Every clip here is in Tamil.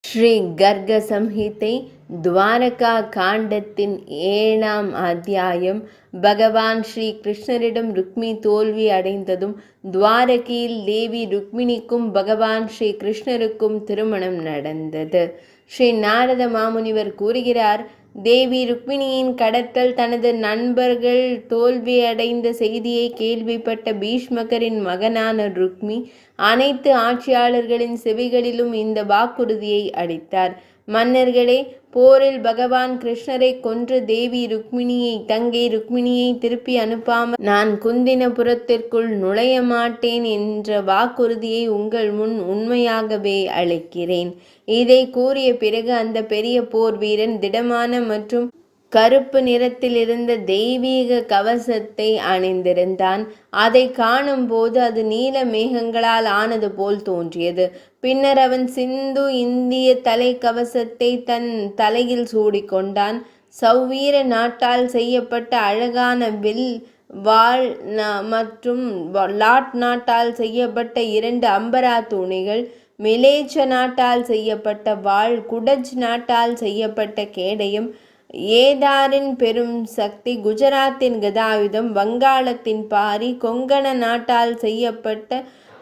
ஸ்ரீ கர்க சம்ஹிதை துவாரகா காண்டத்தின் 7ஆம் அத்தியாயம். பகவான் ஸ்ரீ கிருஷ்ணரிடம் ருக்மி தோல்வி அடைந்ததும் துவாரகையில் தேவி ருக்மிணிக்கும் பகவான் ஸ்ரீ கிருஷ்ணருக்கும் திருமணம் நடந்தது. ஸ்ரீ நாரத மாமுனிவர் கூறுகிறார், தேவி ருக்மிணியின் கடத்தல் தனது நண்பர்கள் தோல்வியடைந்த செய்தியை கேள்விப்பட்ட பீஷ்மகரின் மகனான ருக்மி அனைத்து ஆட்சியாளர்களின் செவிகளிலும் இந்த வாக்குறுதியை அளித்தார். மன்னர்களே, போரில் பகவான் கிருஷ்ணரை கொன்று தேவி ருக்மிணியை தங்கை ருக்மிணியை திருப்பி அனுப்பாமல் நான் குந்தினபுரத்திற்குள் நுழைய மாட்டேன் என்ற வாக்குறுதியை உங்கள் முன் உண்மையாகவே அளிக்கிறேன். இதை கூறிய பிறகு அந்த பெரிய போர் வீரன் திடமான மற்றும் கருப்பு நிறத்தில் இருந்த தெய்வீக கவசத்தை அணிந்திருந்தான். அதை காணும்போது அது நீல மேகங்களால் ஆனது போல் தோன்றியது. பின்னர் அவன் சிந்து இந்திய தலை கவசத்தை தன் தலையில் சூடிக்கொண்டான். சௌவீர நாட்டால் செய்யப்பட்ட அழகான வில், வாள் மற்றும் லாட் நாட்டால் செய்யப்பட்ட 2 அம்பரா தூணிகள், மிலேச்ச நாட்டால் செய்யப்பட்ட வாள், குடஜ் நாட்டால் செய்யப்பட்ட கேடயம், ஏதாரின் பெரும் சக்தி, குஜராத்தின் கதாயுதம், வங்காளத்தின் பாரி, கொங்கண நாட்டால் செய்யப்பட்ட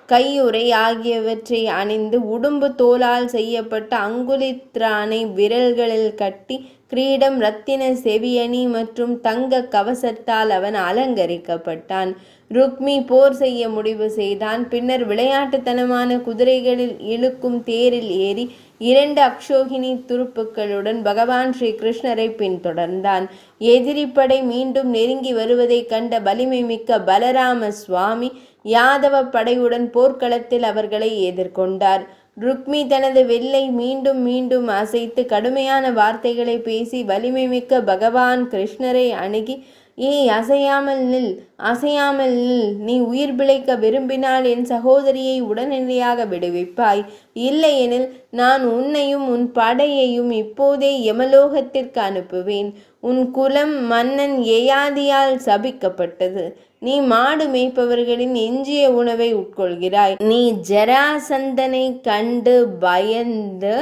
கையுறை ஆகியவற்றை அணிந்து உடும்பு தோலால் செய்யப்பட்ட அங்குலித்ரானை விரல்களில் கட்டி கிரீடம், ரத்தின செவியணி மற்றும் தங்க கவசத்தால் அவன் அலங்கரிக்கப்பட்டான். ருக்மி போர் செய்ய முடிவு செய்தான். பின்னர் விளையாட்டுத்தனமான குதிரைகளில் இழுக்கும் தேரில் ஏறி 2 அக்ஷோகினி துருப்புக்களுடன் பகவான் ஸ்ரீ கிருஷ்ணரை பின்தொடர்ந்தான். எதிரிப்படை மீண்டும் நெருங்கி வருவதை கண்ட வலிமை மிக்க பலராம சுவாமி யாதவ படையுடன் போர்க்களத்தில் அவர்களை எதிர்கொண்டார். ருக்மி தனது வில்லை மீண்டும் மீண்டும் அசைத்து கடுமையான வார்த்தைகளை பேசி வலிமை மிக்க பகவான் கிருஷ்ணரை அணுகி, அசையாமல் நில், அசையாமல் நில். நீ உயிர் பிழைக்க விரும்பினால் என் சகோதரியை உடனடியாக விடுவிப்பாய். இல்லையெனில் நான் உன்னையும் உன் படையையும் இப்போதே யமலோகத்திற்கு அனுப்புவேன். உன் குலம் மன்னன் யயாதியால் சபிக்கப்பட்டது. நீ மாடு மேய்ப்பவர்களின் எஞ்சிய உணவை உட்கொள்கிறாய். நீ ஜராசந்தனை கண்டு பயந்து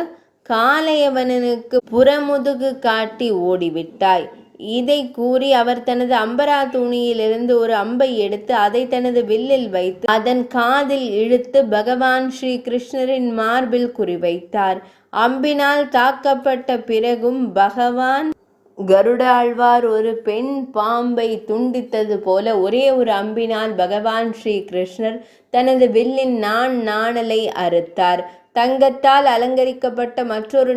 காளையவனனுக்கு புறமுதுகு காட்டி ஓடிவிட்டாய். இதை கூறி அவர் தனது அம்பரா தூணியிலிருந்து ஒரு அம்பை எடுத்து அதை தனது வில்லில் வைத்து அதன் காதில் இழுத்து பகவான் ஸ்ரீ கிருஷ்ணரின் மார்பில் குறிவைத்தார். அம்பினால் தாக்கப்பட்ட பிறகும் பகவான் கருடாழ்வார் ஒரு பெண் பாம்பை துண்டித்தது போல ஒரே ஒரு அம்பினால் பகவான் ஸ்ரீ கிருஷ்ணர் தனது வில்லின் நாணலை அறுத்தார். தங்கத்தால் அலங்கரிக்கப்பட்ட மற்றொரு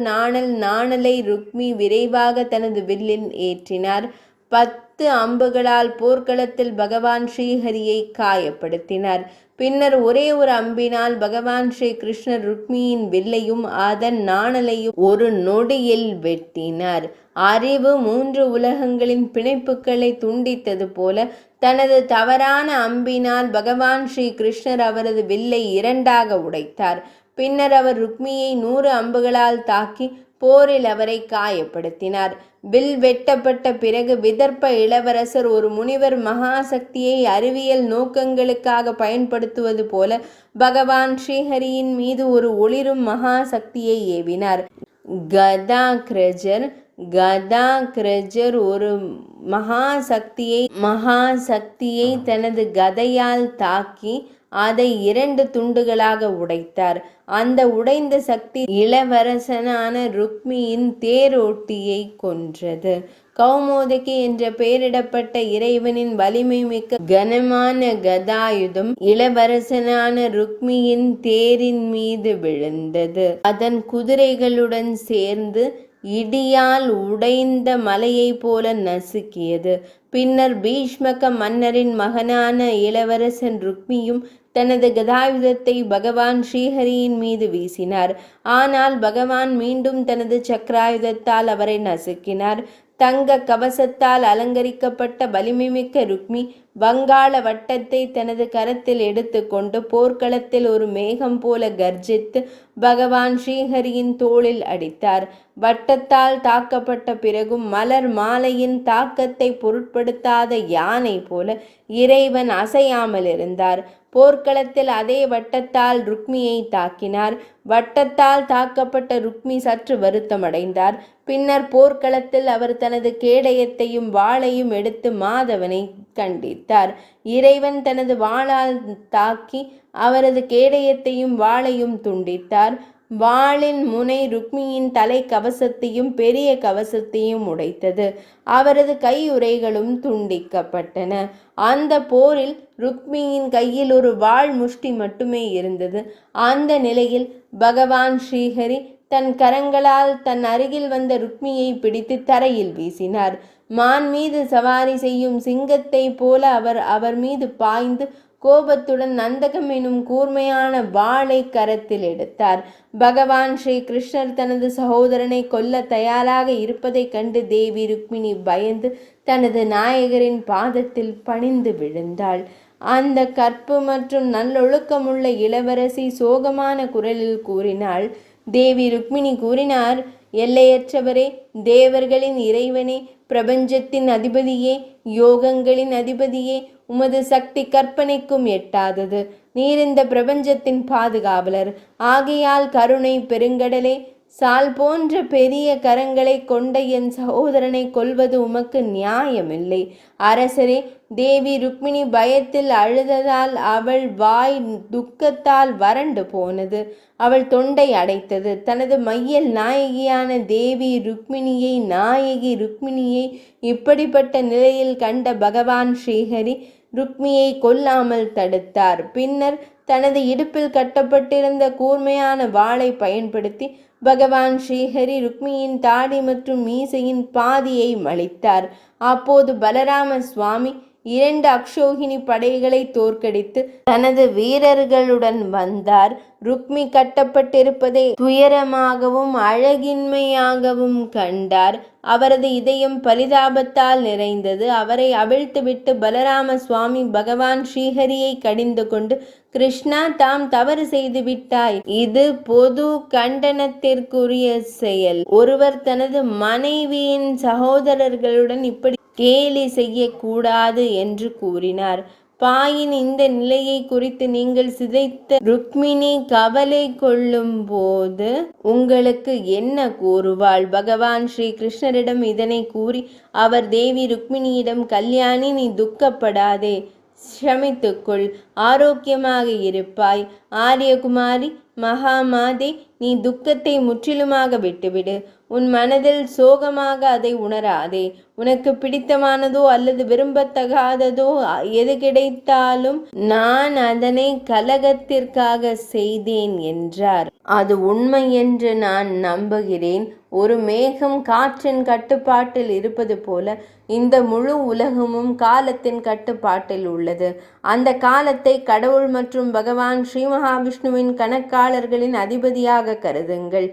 நாணலை ருக்மி விரைவாக தனது வில்லில் ஏற்றினார். 10 அம்புகளால் போர்க்களத்தில் பகவான் ஸ்ரீஹரியை காயப்படுத்தினார். பின்னர் ஒரே ஒரு அம்பினால் பகவான் ஸ்ரீ கிருஷ்ணர் ருக்மியின் வில்லையும் அதன் நாணலையும் ஒரு நொடியில் வெட்டினார். அறிவு 3 உலகங்களின் பிணைப்புகளை துண்டித்தது போல தனது தவறான அம்பினால் பகவான் ஸ்ரீ கிருஷ்ணர் அவரது வில்லை 2ஆக உடைத்தார். பின்னர் அவர் ருக்மியை 100 அம்புகளால் தாக்கி போரில் அவரை காயப்படுத்தினார். வில் வெட்டப்பட்ட பிறகு விதர்ப்ப இளவரசர் ஒரு முனிவர் மகாசக்தியை அறிவியல் நோக்கங்களுக்காக பயன்படுத்துவது போல பகவான் ஸ்ரீஹரியின் மீது ஒரு ஒளிரும் மகாசக்தியை ஏவினார். கதாக்ரஜர் ஒரு மகாசக்தியை தனது கதையால் தாக்கி அதை 2 துண்டுகளாக உடைத்தார். அந்த உடைந்த சக்தி இளவரசனான ருக்மியின் தேரோட்டியை கொன்றது. கௌமோதகி என்ற பெயரிடப்பட்ட இறைவனின் வலிமை மிக்க கனமான கதாயுதம் இளவரசனான ருக்மியின் தேரின் மீது விழுந்தது. அதன் குதிரைகளுடன் சேர்ந்து இடியால் உடைந்த மலையை போல நசுக்கியது. பின்னர் பீஷ்மக மன்னரின் மகனான இளவரசன் ருக்மியும் தனது கதாயுதத்தை பகவான் ஸ்ரீஹரியின் மீது வீசினார். ஆனால் பகவான் மீண்டும் தனது சக்கராயுதத்தால் அவரை நசுக்கினார். தங்க கவசத்தால் அலங்கரிக்கப்பட்ட வலிமைமிக்க ருக்மி வங்காள வட்டத்தை தனது கரத்தில் எடுத்துக்கொண்டு போர்க்களத்தில் ஒரு மேகம் போல கர்ஜித்து பகவான் ஸ்ரீஹரியின் தோளில் அடித்தார். வட்டத்தால் தாக்கப்பட்ட பிறகும் மலர் மாலையின் தாக்கத்தை பொருட்படுத்தாத யானை போல இறைவன் அசையாமல் இருந்தார். போர்க்களத்தில் அதே வட்டத்தால் ருக்மியை தாக்கினார். வட்டத்தால் தாக்கப்பட்ட ருக்மி சற்று வருத்தமடைந்தார். பின்னர் போர்க்களத்தில் அவர் தனது கேடயத்தையும் வாளையும் எடுத்து மாதவனை கண்டித்தார். இறைவன் தனது வாளால் தாக்கி அவரது கேடயத்தையும் வாளையும் துண்டித்தார். வாளின் முனை ருக்மியின் தலை கவசத்தையும் பெரிய கவசத்தையும் உடைத்தது. அவரது கையுறைகளும் துண்டிக்கப்பட்டன. அந்த போரில் ருக்மியின் கையில் ஒரு வாள் முஷ்டி மட்டுமே இருந்தது. அந்த நிலையில் பகவான் ஸ்ரீஹரி தன் கரங்களால் தன் அருகில் வந்த ருக்மியை பிடித்து தரையில் வீசினார். மான் மீது சவாரி செய்யும் சிங்கத்தை போல அவர் மீது பாய்ந்து கோபத்துடன் நந்தகம் எனும் கூர்மையான வாளை கரத்தில் எடுத்தார். பகவான் ஸ்ரீ கிருஷ்ணர் தனது சகோதரனை கொல்ல தயாராக இருப்பதைக் கண்டு தேவி ருக்மிணி பயந்து தனது நாயகரின் பாதத்தில் பணிந்து விழுந்தாள். அந்த கற்பு மற்றும் நல்லொழுக்கமுள்ள இளவரசி சோகமான குரலில் கூறினாள். தேவி ருக்மிணி கூறினார், எல்லையற்றவரே, தேவர்களின் இறைவனே, பிரபஞ்சத்தின் அதிபதியே, யோகங்களின் அதிபதியே, உமது சக்தி கற்பனைக்கும் எட்டாதது. நீர் இந்த பிரபஞ்சத்தின் பாதுகாவலர். ஆகையால் கருணை பெருங்கடலே, சால் போன்ற பெரிய கரங்களை கொண்ட என் சகோதரனை கொல்வது உமக்கு நியாயமில்லை. அரசரே, தேவி ருக்மிணி பயத்தில் அழுததால் அவள் வாய் துக்கத்தால் வறண்டு போனது. அவள் தொண்டை அடைத்தது. தனது மையல் நாயகியான தேவி ருக்மிணியை இப்படிப்பட்ட நிலையில் கண்ட பகவான் ஸ்ரீஹரி ருக்மியை கொல்லாமல் தடுத்தார். பின்னர் தனது இடுப்பில் கட்டப்பட்டிருந்த கூர்மையான வாளை பயன்படுத்தி பகவான் ஸ்ரீஹரி ருக்மியின் தாடி மற்றும் மீசையின் பாதியை மலித்தார். அப்போது பலராம சுவாமி 2 அக்ஷோகினி படைகளை தோற்கடித்து தனது வீரர்களுடன் வந்தார். ருக்மி கட்டப்பட்டிருப்பதை துயரமாகவும் அழகின்மையாகவும் கண்டார். அவரது இதயம் பரிதாபத்தால் நிறைந்தது. அவரை அவிழ்த்துவிட்டு பலராம சுவாமி பகவான் ஸ்ரீஹரியை கடிந்து கொண்டு, கிருஷ்ணா, தாம் தவறு செய்து விட்டாய். இது பொது கண்டனத்திற்குரிய செயல். ஒருவர் தனது மனைவியின் சகோதரர்களுடன் இப்படி கேலி செய்யக்கூடாது என்று கூறினார். பாயின் இந்த நிலையை குறித்து நீங்கள் சிதைத்த ருக்மிணி கவலை கொள்ளும் போது உங்களுக்கு என்ன கூறுவாள்? பகவான் ஸ்ரீ கிருஷ்ணரிடம் இதனை கூறி அவர் தேவி ருக்மிணியிடம், கல்யாணி, நீ துக்கப்படாதே, க்ஷமித்துக்கொள், ஆரோக்கியமாக இருப்பாய். ஆரியகுமாரி, மகாமாதே, நீ துக்கத்தை முற்றிலுமாக விட்டுவிடு. உன் மனதில் சோகமாக அதை உணராதே. உனக்கு பிடித்தமானதோ அல்லது விரும்பத்தகாததோ எது கிடைத்தாலும் நான் அதனை கலகத்திற்காக செய்தேன் என்றார். அது உண்மை என்று நான் நம்புகிறேன். ஒரு மேகம் காற்றின் கட்டுப்பாட்டில் இருப்பது போல இந்த முழு உலகமும் காலத்தின் கட்டுப்பாட்டில் உள்ளது. அந்த காலத்தை கடவுள் மற்றும் பகவான் ஸ்ரீ மகாவிஷ்ணுவின் கணக்காளர்களின் அதிபதியாக கருதுங்கள்.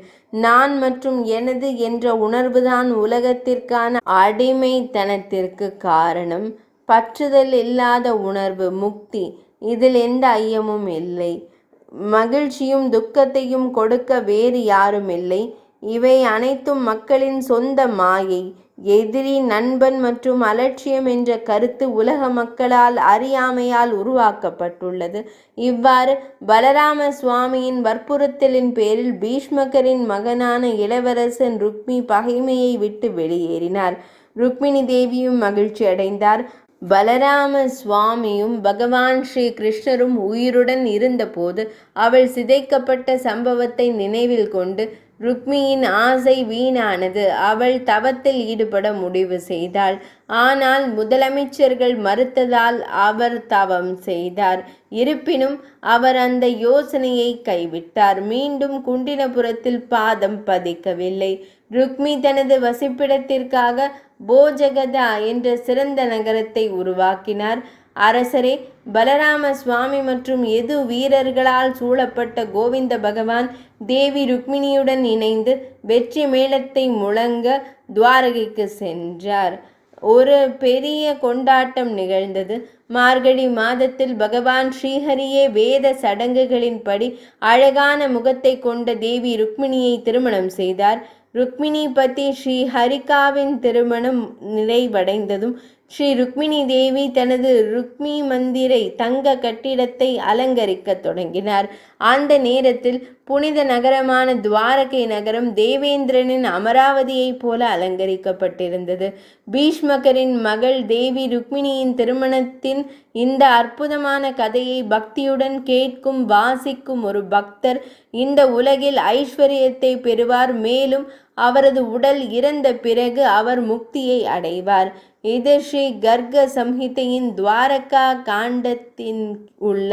நான் மற்றும் எனது என்ற உணர்வுதான் உலகத்திற்கான அடிமைத்தனத்திற்கு காரணம். பற்றுதல் இல்லாத உணர்வு முக்தி. இதில் எந்த ஐயமும் இல்லை. மகிழ்ச்சியும் துக்கத்தையும் கொடுக்க வேறு யாரும் இல்லை. இவை அனைத்தும் மக்களின் சொந்த மாயை. எதிரி, நண்பன் மற்றும் அலட்சியம் என்ற கருத்து உலக மக்களால் அறியாமையால் உருவாக்கப்பட்டுள்ளது. இவ்வாறு பலராம சுவாமியின் வற்புறுத்தலின் பேரில் பீஷ்மகரின் மகனான இளவரசன் ருக்மி பகைமையை விட்டு வெளியேறினார். ருக்மிணி தேவியும் மகிழ்ச்சி அடைந்தார். பலராம சுவாமியும் பகவான் ஸ்ரீ கிருஷ்ணரும் உயிருடன் இருந்தபோது அவள் சிதைக்கப்பட்ட சம்பவத்தை நினைவில் கொண்டு, ருக்மியின் ஆசை வீணானது. அவள் தவத்தில் ஈடுபட முடிவு செய்தாள். ஆனால் முதலமைச்சர்கள் மறுத்ததால் அவர் தவம் செய்தார். இருப்பினும் அவர் அந்த யோசனையை கைவிட்டார். மீண்டும் குண்டினபுரத்தில் பாதம் பதிக்கவில்லை. ருக்மி தனது வசிப்பிடத்திற்காக போஜகதா என்ற சிறந்த நகரத்தை உருவாக்கினார். அரசரே, பலராம சுவாமி மற்றும் எது வீரர்களால் சூழப்பட்ட கோவிந்த பகவான் தேவி ருக்மிணியுடன் இணைந்து வெற்றி மேளத்தை முழங்க துவாரகைக்கு சென்றார். ஒரு பெரிய கொண்டாட்டம் நிகழ்ந்தது. மார்கழி மாதத்தில் பகவான் ஸ்ரீஹரியே வேத சடங்குகளின்படி அழகான முகத்தை கொண்ட தேவி ருக்மிணியை திருமணம் செய்தார். ருக்மிணி பத்தி ஸ்ரீ ஹரிகாவின் திருமணம் நிறைவடைந்ததும் ஸ்ரீ ருக்மிணி தேவி தனது ருக்மி மந்திரை தங்க கட்டிடத்தை அலங்கரிக்க தொடங்கினார். அந்த நேரத்தில் புனித நகரமான துவாரகை நகரம் தேவேந்திரனின் அமராவதியைப் போல அலங்கரிக்கப்பட்டிருந்தது. பீஷ்மகரின் மகள் தேவி ருக்மிணியின் திருமணத்தின் இந்த அற்புதமான கதையை பக்தியுடன் கேட்கும் வாசிக்கும் ஒரு பக்தர் இந்த உலகில் ஐஸ்வர்யத்தை பெறுவார். மேலும் அவரது உடல் இறந்த பிறகு அவர் முக்தியை அடைவார். இது ஸ்ரீ கர்க சம்ஹிதையின் துவாரகா காண்டத்தின் உள்ள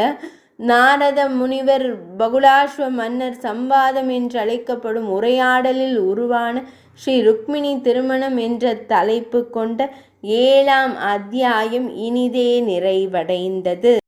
நாரத முனிவர் பகுலாஸ்வ மன்னர் சம்வாதம் என்று அழைக்கப்படும் உரையாடலில் உருவான ஸ்ரீ ருக்மிணி திருமணம் என்ற தலைப்பு கொண்ட 7ஆம் அத்தியாயம் இனிதே நிறைவடைந்தது.